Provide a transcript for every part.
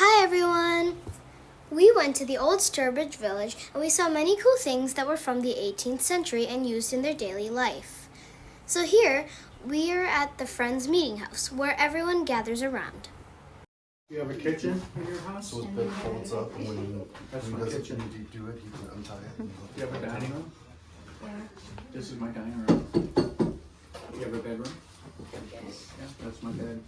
Hi everyone! We went to the old Sturbridge village and we saw many cool things that were from the 18th century and used in their daily life. So here, we are at the Friends Meeting House where everyone gathers around. You have a kitchen in your house? So his bed folds up, and when That's he my doesn't kitchen. need to do it, he can untie it. And You have a dining room? Yeah. This is my dining room. You have a bedroom? Yes. Yeah, that's my bed.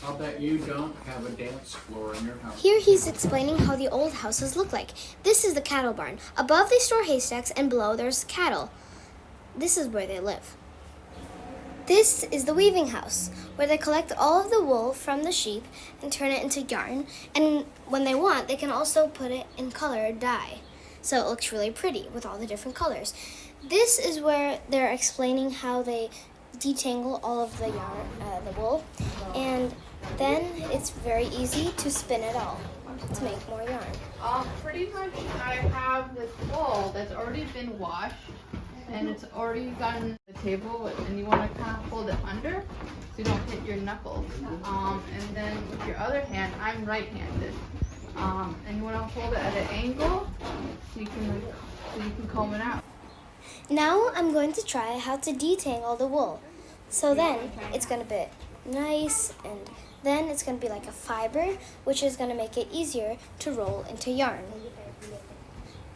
I'll bet you don't have a dance floor in your house. Here he's explaining how the old houses look like. This is the cattle barn. Above they store haystacks and below there's cattle. This is where they live. This is the weaving house, where they collect all of the wool from the sheep and turn it into yarn, and when they want, they can also put it in colored dye, so it looks really pretty with all the different colors. This is where they're explaining how they detangle all of the yarn, the wool, and then it's very easy to spin it all to make more yarn. Pretty much I have this wool that's already been washed and it's already gotten the table, and you want to kind of hold it under so you don't hit your knuckles. And then with your other hand, I'm right-handed, and you want to hold it at an angle so you can comb it out. Now I'm going to try how to detangle the wool. So then it's going to be nice, and then it's going to be like a fiber, which is going to make it easier to roll into yarn.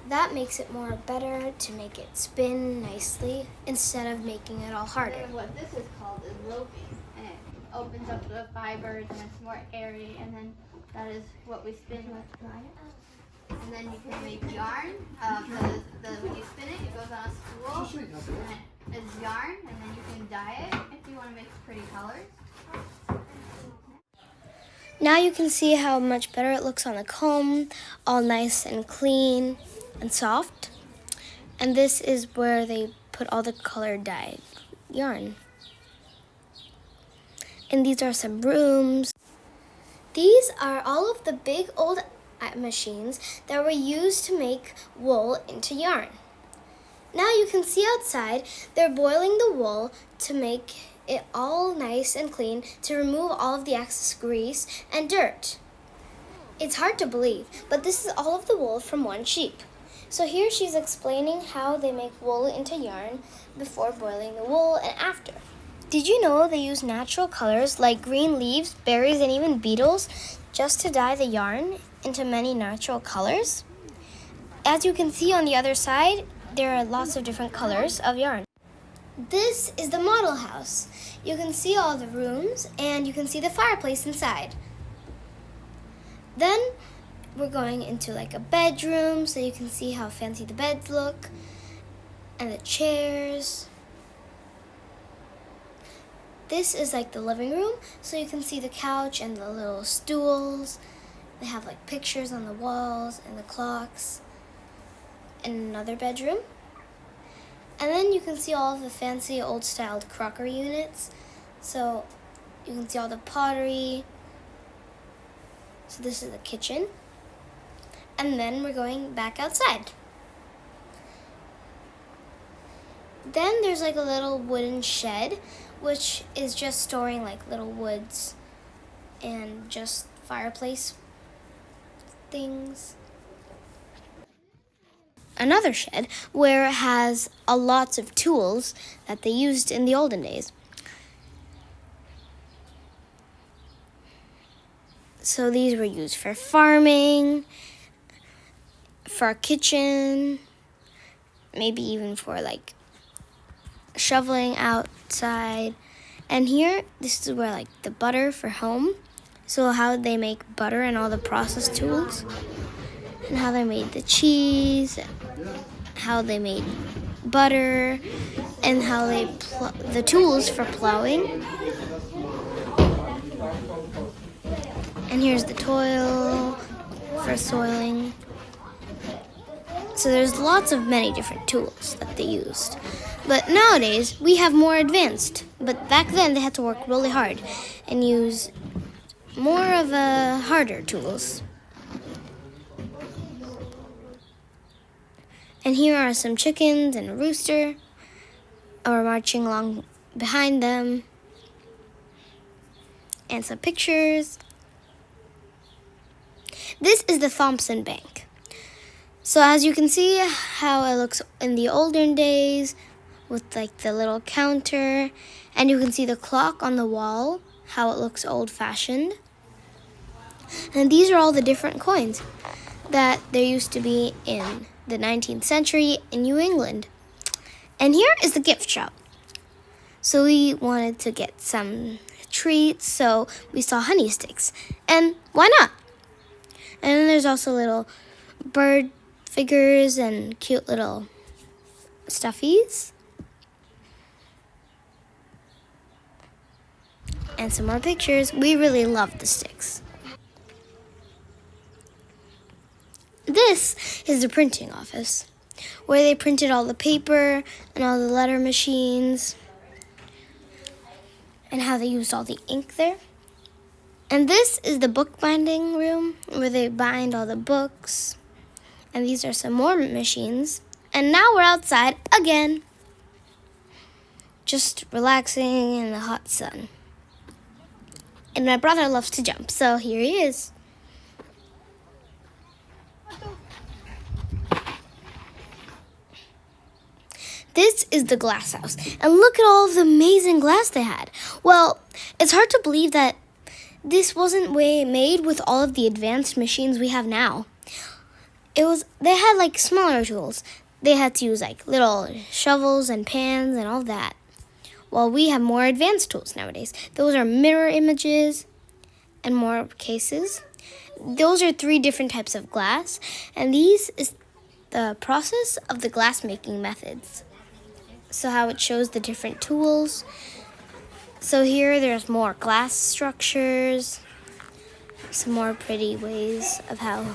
That makes it more better to make it spin nicely instead of making it all harder. What this is called is roping, and it opens up the fibers and it's more airy, and then that is what we spin with. And then you can make yarn. When you spin it, it goes on a spool, and it's yarn, and then you can dye it if you want to make pretty colors. Now you can see how much better it looks on the comb, all nice and clean and soft. And this is where they put all the colored dye yarn. And these are some rooms. These are all of the big old machines that were used to make wool into yarn. Now you can see outside, they're boiling the wool to make it all nice and clean, to remove all of the excess grease and dirt. It's hard to believe, but this is all of the wool from one sheep. So here she's explaining how they make wool into yarn before boiling the wool and after. Did you know they use natural colors like green leaves, berries, and even beetles just to dye the yarn into many natural colors? As you can see on the other side, there are lots of different colors of yarn. This is the model house. You can see all the rooms and you can see the fireplace inside. Then we're going into like a bedroom so you can see how fancy the beds look and the chairs. This is like the living room, so you can see the couch and the little stools. They have like pictures on the walls and the clocks. And another bedroom. And then you can see all of the fancy old-styled crockery units. So you can see all the pottery. So this is the kitchen. And then we're going back outside. Then there's like a little wooden shed, which is just storing like little woods and just fireplace things. Another shed where it has lots of tools that they used in the olden days. So these were used for farming, for a kitchen, maybe even for like shoveling outside. And here, this is where like the butter for home. So how they make butter and all the process tools. And how they made the cheese, how they made butter, and how they the tools for plowing. And here's the toil for soiling. So there's lots of many different tools that they used. But nowadays, we have more advanced. But back then, they had to work really hard and use more of a harder tools. And here are some chickens and a rooster are marching along behind them. and some pictures. This is the Thompson Bank. So as you can see how it looks in the olden days with like the little counter, and you can see the clock on the wall, how it looks old-fashioned. And these are all the different coins that there used to be in the 19th century in New England. And here is the gift shop. So we wanted to get some treats, so we saw honey sticks. And why not? And then there's also little bird figures and cute little stuffies. And some more pictures. We really love the sticks. This is the printing office, where they printed all the paper and all the letter machines, and how they used all the ink there. And this is the bookbinding room, where they bind all the books. And these are some more machines. And now we're outside again, just relaxing in the hot sun. And my brother loves to jump, so here he is. This is the glass house, and look at all of the amazing glass they had. Well, it's hard to believe that this wasn't made with all of the advanced machines we have now. They had like smaller tools. They had to use like little shovels and pans and all that. While we have more advanced tools nowadays. Those are mirror images and more cases. Those are 3 different types of glass, and these is the process of the glass making methods. So how it shows the different tools. So here there's more glass structures, some more pretty ways of how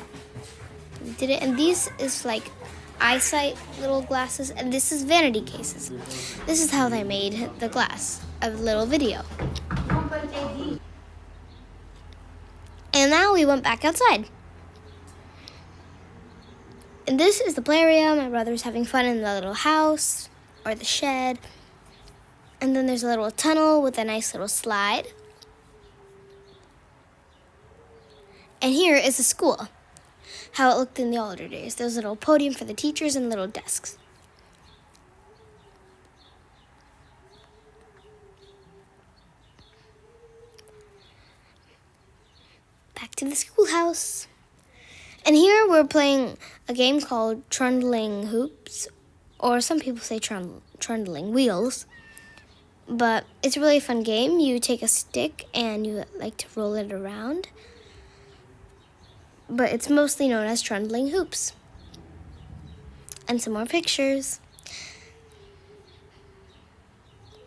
we did it. And these is like eyesight little glasses, and this is vanity cases. This is how they made the glass, a little video. And now we went back outside. And this is the play area. My brother's having fun in the little house or the shed. And then there's a little tunnel with a nice little slide. And here is the school, how it looked in the older days. There's a little podium for the teachers and little desks. Back to the schoolhouse. And here we're playing a game called Trundling Hoops, or some people say Trundling Wheels. But it's a really fun game. You take a stick and you like to roll it around. But it's mostly known as Trundling Hoops. And some more pictures.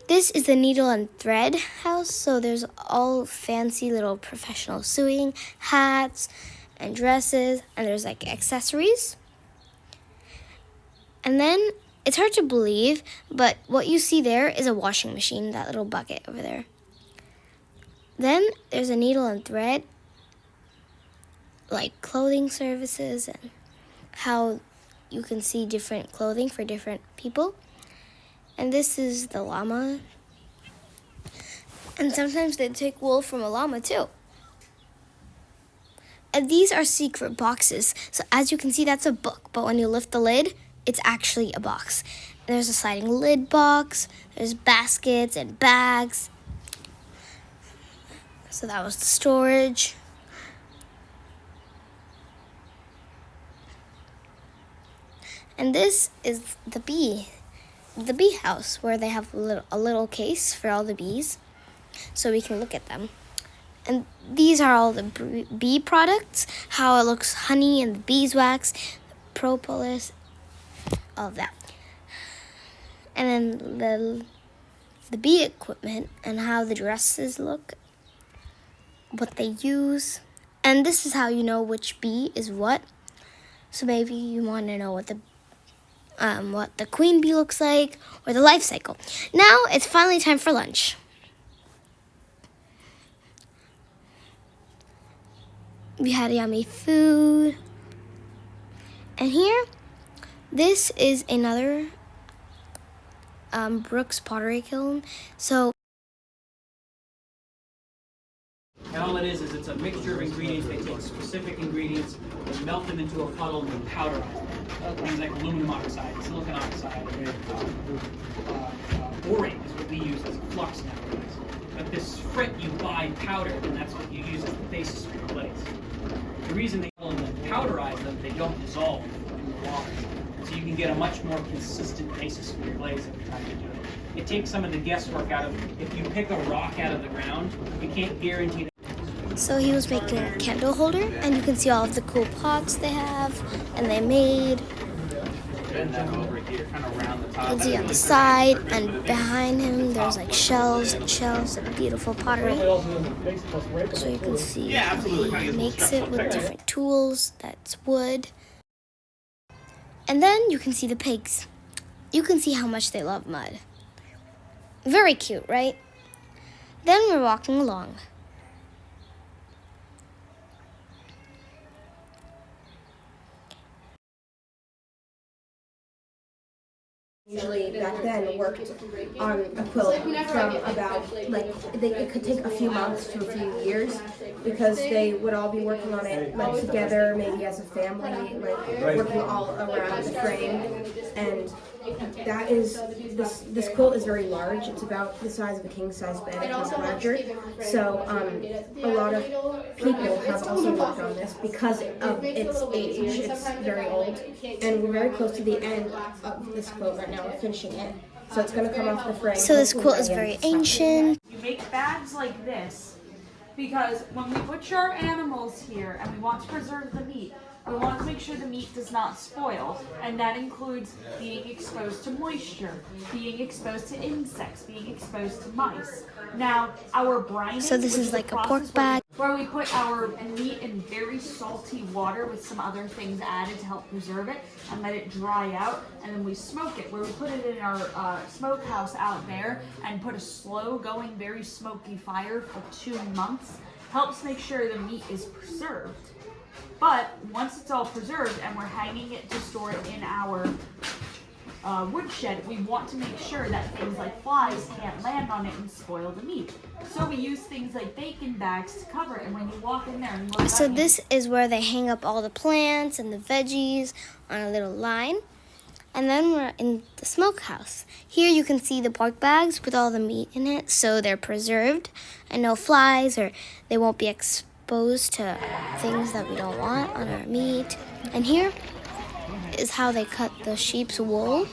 This is the needle and thread house. So there's all fancy little professional sewing, hats, and dresses. And there's like accessories. And then it's hard to believe, but what you see there is a washing machine, that little bucket over there. Then there's a needle and thread, like clothing services, and how you can see different clothing for different people. And this is the llama. And sometimes they take wool from a llama too. And these are secret boxes. So as you can see, that's a book, but when you lift the lid, it's actually a box. And there's a sliding lid box. There's baskets and bags. So that was the storage. And this is the bee house, where they have a little case for all the bees, so we can look at them. And these are all the bee products, how it looks honey and the beeswax, propolis, all of that. And then the bee equipment and how the dresses look, what they use. And this is how you know which bee is what. So maybe you want to know what the queen bee looks like, or the life cycle. Now it's finally time for lunch. We had yummy food. And here, this is another Brooks pottery kiln. So all it is it's a mixture of ingredients. They take specific ingredients, they melt them into a puddle, and then powderize them. Things like aluminum oxide, silicon oxide, borate is what we use as a flux nowadays. But this frit you buy powdered, and that's what you use as the basis for your glaze. The reason they powderize them, they don't dissolve in the water. So you can get a much more consistent basis for your glaze every time you do it. It takes some of the guesswork out of, if you pick a rock out of the ground, you can't guarantee that. So he was making a candle holder, and you can see all of the cool pots they have, and they made. And then over here, kind of around the top. You can see on the side, and behind him there's like shelves and shelves of beautiful pottery. So you can see how he makes it with different tools. That's wood. And then you can see the pigs. You can see how much they love mud. Very cute, right? Then we're walking along. Usually back then worked on a quilt from about, it could take a few months to a few years because they would all be working on it together, maybe as a family, working all around the frame. And that is, this quilt is very large. It's about the size of a king-size bed, if not larger. So a lot of people have also worked on this because of its age. It's very old. And we're very close to the end of this quilt right now. We're finishing it. So it's going to come off the frame. So this quilt is very ancient. You make bags like this because when we butcher our animals here and we want to preserve the meat, we want to make sure the meat does not spoil, and that includes being exposed to moisture, being exposed to insects, being exposed to mice. Now, our brining, So this is like a pork bag. where we put our meat in very salty water with some other things added to help preserve it and let it dry out, and then we smoke it, where we put it in our smokehouse out there and put a slow going, very smoky fire for 2 months. Helps make sure the meat is preserved. But once it's all preserved and we're hanging it to store it in our woodshed, we want to make sure that things like flies can't land on it and spoil the meat. So we use things like bacon bags to cover it, and when you walk in there and look So at this is where they hang up all the plants and the veggies on a little line. And then we're in the smokehouse. Here you can see the pork bags with all the meat in it, so they're preserved and no flies, or they won't be exposed to things that we don't want on our meat. And here is how they cut the sheep's wool.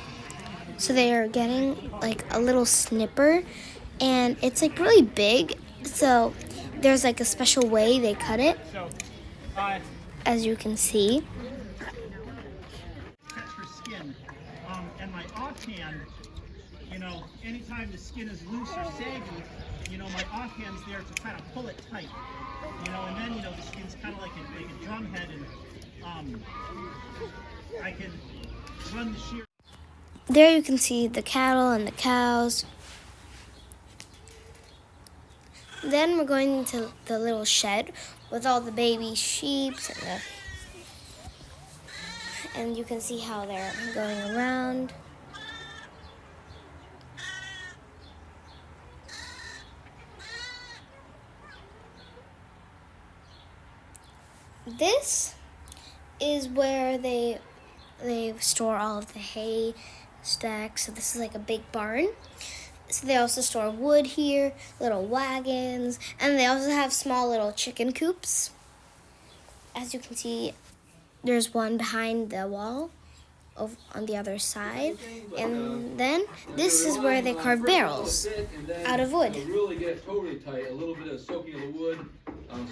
So they are getting like a little snipper, and it's like really big. So there's like a special way they cut it, as you can see. Skin, and my offhand, anytime the skin is loose or saggy, my offhand's there to kind of pull it tight, and then, the skin's kind of like a drum head, and I can run the shear. There you can see the cattle and the cows. Then we're going into the little shed with all the baby sheep, and you can see how they're going around. This is where they store all of the hay stacks. So this is like a big barn. So they also store wood here, little wagons, and they also have small little chicken coops. As you can see, there's one behind the wall on the other side. And then this is where they carve barrels out of wood. Really get totally tight, a little bit of soaking of the wood.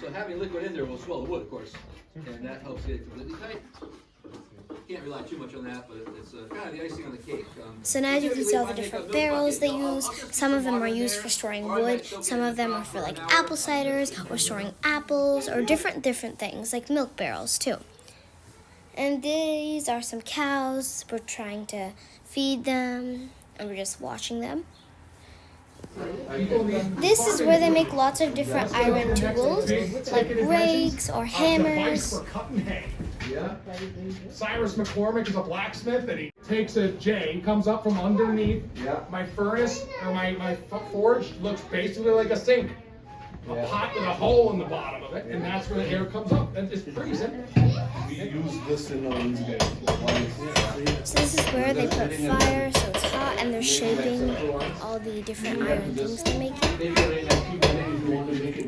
So having liquid in there will swell the wood, of course, and that helps get it completely tight. Can't rely too much on that, but it's kind of the icing on the cake. So now you can see all the different barrels they use. Some of them are used for storing wood. Some of them are for like apple ciders or storing apples or different things, like milk barrels too. And these are some cows. We're trying to feed them, and we're just watching them. This is where they make lots of different iron tools, like rakes or hammers. Yeah. Cyrus McCormick is a blacksmith, and he takes a J, comes up from underneath. Yeah. My furnace, or my forge, looks basically like a sink. a pot with a hole in the bottom of it, and that's where the air comes up. And it's pretty simple. We use this in these days. So this is where they put fire, so it's hot, and they're shaping all the different iron things they're making.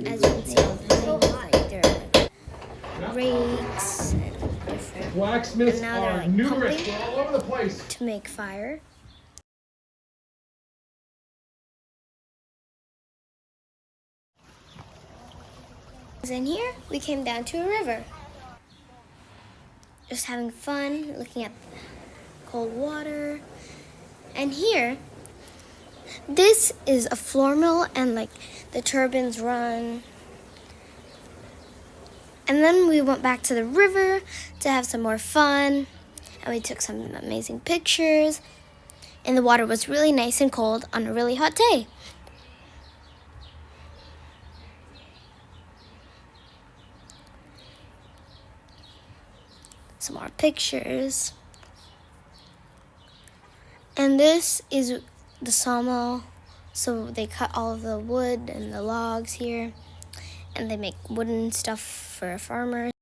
As you can see, all the things, like they're like rakes and different. Blacksmiths And now they're are like numerous. pumping They're all over the place. to make fire. In here, we came down to a river. Just having fun, looking at cold water. And here, this is a floor mill, and like the turbines run. And then we went back to the river to have some more fun, and we took some amazing pictures. And the water was really nice and cold on a really hot day. Some more pictures. And this is the sawmill. So they cut all of the wood and the logs here, and they make wooden stuff for farmers.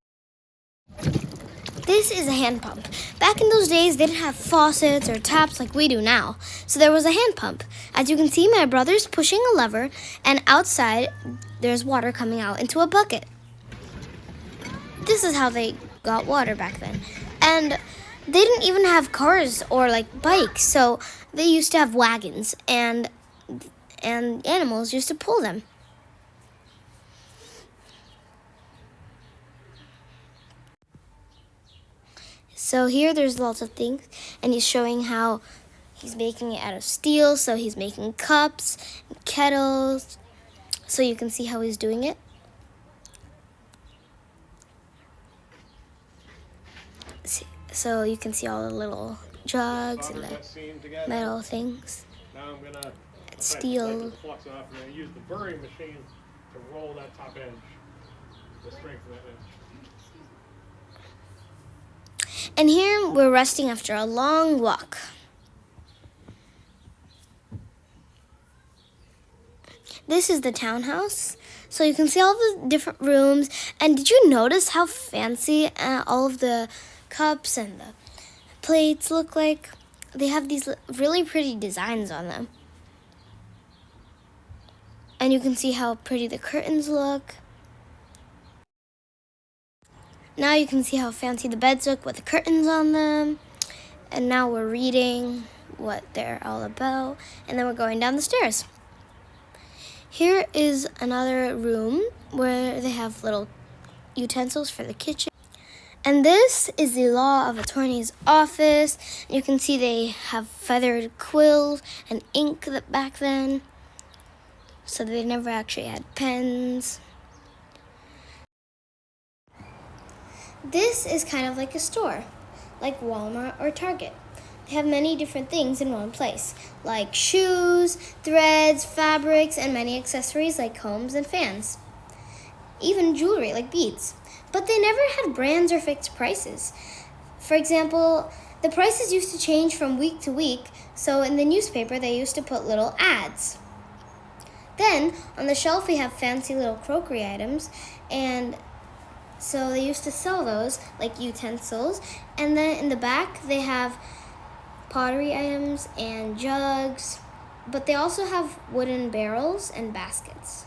This is a hand pump. Back in those days, they didn't have faucets or taps like we do now. So there was a hand pump. As you can see, my brother's pushing a lever, and outside there's water coming out into a bucket. This is how they got water back then. And they didn't even have cars or like bikes, so they used to have wagons, and animals used to pull them. So here there's lots of things, and he's showing how he's making it out of steel. So he's making cups and kettles, so you can see how he's doing it. So you can see all the little jugs and the metal things. Now I'm gonna and steel. the flux off, and then use the burring machine to roll that top edge, to strengthen that edge. And here we're resting after a long walk. This is the townhouse. So you can see all the different rooms. And did you notice how fancy all of the cups and the plates look like? They have these really pretty designs on them. And you can see how pretty the curtains look. Now you can see how fancy the beds look with the curtains on them. And now we're reading what they're all about. And then we're going down the stairs. Here is another room where they have little utensils for the kitchen. And this is the law of attorney's office. You can see they have feathered quills and ink back then. So they never actually had pens. This is kind of like a store, like Walmart or Target. They have many different things in one place, like shoes, threads, fabrics, and many accessories like combs and fans. Even jewelry like beads. But they never had brands or fixed prices. For example, the prices used to change from week to week, so in the newspaper they used to put little ads. Then, on the shelf we have fancy little crockery items, and so they used to sell those, like utensils. And then in the back they have pottery items and jugs, but they also have wooden barrels and baskets.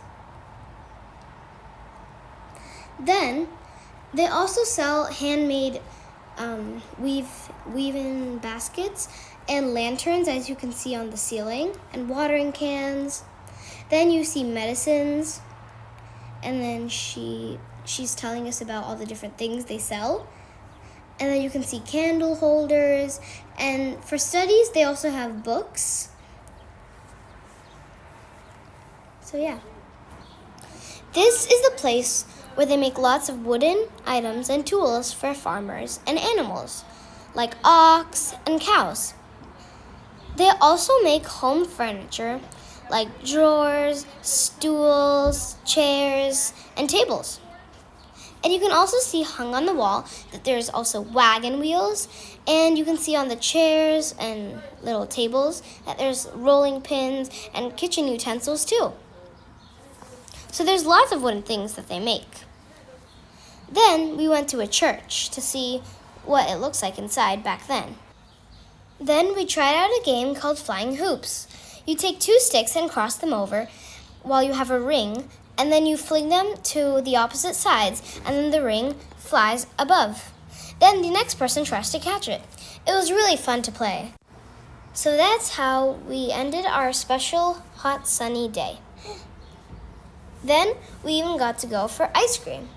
Then they also sell handmade weave-in baskets and lanterns, as you can see on the ceiling, and watering cans. Then you see medicines, and then she's telling us about all the different things they sell. And then you can see candle holders, and for studies they also have books. So yeah. This is the place where they make lots of wooden items and tools for farmers and animals, like ox and cows. They also make home furniture, like drawers, stools, chairs, and tables. And you can also see hung on the wall that there's also wagon wheels, and you can see on the chairs and little tables that there's rolling pins and kitchen utensils too. So there's lots of wooden things that they make. Then we went to a church to see what it looks like inside back then. Then we tried out a game called Flying Hoops. You take 2 sticks and cross them over while you have a ring, and then you fling them to the opposite sides, and then the ring flies above. Then the next person tries to catch it. It was really fun to play. So that's how we ended our special hot sunny day. Then we even got to go for ice cream.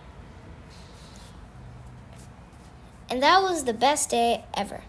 And that was the best day ever.